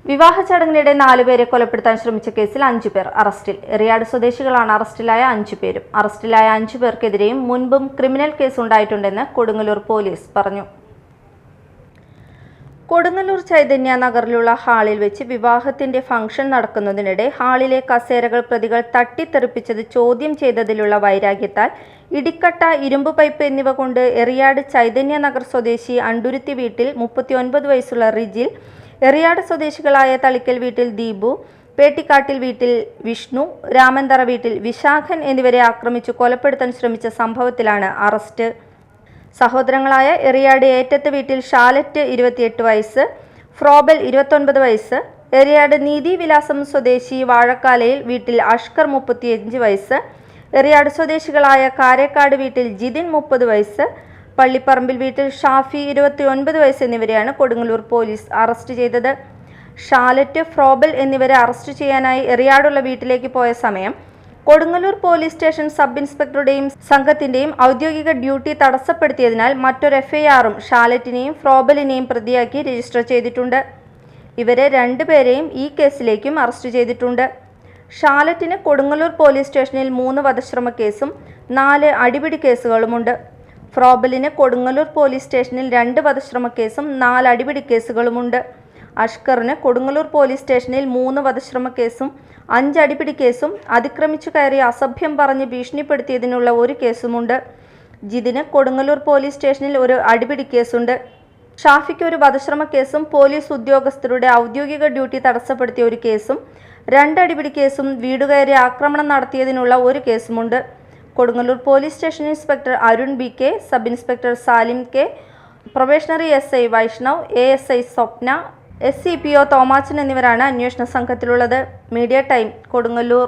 വിവാഹ ചടങ്ങിനിടെ 4 പേരെ കൊലപ്പെടുത്താൻ ശ്രമിച്ച കേസിൽ 5 പേർ അറസ്റ്റിൽ. എറിയാട് സ്വദേശികളാണ് അറസ്റ്റിലായ 5 പേരും. അറസ്റ്റിലായ 5 പേർക്കെതിരെയും മുൻപും ക്രിമിനൽ കേസ് ഉണ്ടായിട്ടുണ്ടെന്ന് കൊടുങ്ങല്ലൂർ പോലീസ് പറഞ്ഞു. കൊടുങ്ങല്ലൂർ ചൈതന്യ നഗറിലുള്ള ഹാളിൽ വെച്ച് വിവാഹത്തിന്റെ ഫംഗ്ഷൻ നടക്കുന്നതിനിടെ ഹാളിലെ കസേരകൾ പ്രതികൾ തട്ടിത്തെറിപ്പിച്ചത് ചോദ്യം ചെയ്തതിലുള്ള വൈരാഗ്യത്താൽ ഇടിക്കട്ട, ഇരുമ്പ് പൈപ്പ് എന്നിവ കൊണ്ട് എറിയാട് ചൈതന്യ നഗർ സ്വദേശി അണ്ടുരുത്തി വീട്ടിൽ 39 വയസ്സുള്ള റിജിൽ, എറിയാട് സ്വദേശികളായ തളിക്കൽ വീട്ടിൽ ദീപു, പേട്ടിക്കാട്ടിൽ വീട്ടിൽ വിഷ്ണു, രാമന്തറ വീട്ടിൽ വിശാഖൻ എന്നിവരെ ആക്രമിച്ചു കൊലപ്പെടുത്താൻ ശ്രമിച്ച സംഭവത്തിലാണ് അറസ്റ്റ്. സഹോദരങ്ങളായ എറിയാട് ഏറ്റത്ത് വീട്ടിൽ ഷാലറ്റ് 28 വയസ്സ്, ഫ്രോബൽ 29 വയസ്സ്, എറിയാട് നീതി വിലാസം സ്വദേശി വാഴക്കാലയിൽ വീട്ടിൽ അഷ്കർ 35 വയസ്സ്, എറിയാട് സ്വദേശികളായ കാരേക്കാട് വീട്ടിൽ ജിതിൻ 30 വയസ്സ്, പള്ളിപ്പറമ്പിൽ വീട്ടിൽ ഷാഫി 29 വയസ്സ് എന്നിവരെയാണ് കൊടുങ്ങല്ലൂർ പോലീസ് അറസ്റ്റ് ചെയ്തത്. ഷാലറ്റ്, ഫ്രോബൽ എന്നിവരെ അറസ്റ്റ് ചെയ്യാനായി എറിയാടുള്ള വീട്ടിലേക്ക് പോയ സമയം കൊടുങ്ങല്ലൂർ പോലീസ് സ്റ്റേഷൻ സബ് ഇൻസ്പെക്ടറുടെയും സംഘത്തിന്റെയും ഔദ്യോഗിക ഡ്യൂട്ടി തടസ്സപ്പെടുത്തിയതിനാൽ മറ്റൊരു എഫ്ഐആറും ഷാലറ്റിനെയും ഫ്രോബലിനെയും പ്രതിയാക്കി രജിസ്റ്റർ ചെയ്തിട്ടുണ്ട്. ഇവരെ 2 പേരെയും ഈ കേസിലേക്കും അറസ്റ്റ് ചെയ്തിട്ടുണ്ട്. ഷാലറ്റിന് കൊടുങ്ങല്ലൂർ പോലീസ് സ്റ്റേഷനിൽ 3 വധശ്രമ കേസും 4 അടിപിടി കേസുകളുമുണ്ട്. ഫ്രോബലിന് കൊടുങ്ങല്ലൂർ പോലീസ് സ്റ്റേഷനിൽ 2 വധശ്രമ കേസും 4 അടിപിടി കേസുകളുമുണ്ട്. അഷ്കറിന് കൊടുങ്ങല്ലൂർ പോലീസ് സ്റ്റേഷനിൽ 3 വധശ്രമ കേസും 5 അടിപിടി കേസും അതിക്രമിച്ചു കയറി അസഭ്യം പറഞ്ഞ് ഭീഷണിപ്പെടുത്തിയതിനുള്ള 1 കേസുമുണ്ട്. ജിതിന് കൊടുങ്ങല്ലൂർ പോലീസ് സ്റ്റേഷനിൽ 1 അടിപിടി കേസുണ്ട്. ഷാഫിക്ക് 1 വധശ്രമ കേസും പോലീസ് ഉദ്യോഗസ്ഥരുടെ ഔദ്യോഗിക ഡ്യൂട്ടി തടസ്സപ്പെടുത്തിയ 1 കേസും 2 അടിപിടി കേസും വീടുകയറി ആക്രമണം നടത്തിയതിനുള്ള 1 കേസുമുണ്ട്. Kodungallur police station inspector Arun BK, sub inspector Salim K, probationary SI Vaishnav, ASI Swapna, SCPO Thomachan എന്നിവരാണ് അന്വേഷണ സംഘത്തിലുള്ളത്. Media time, Kodungallur.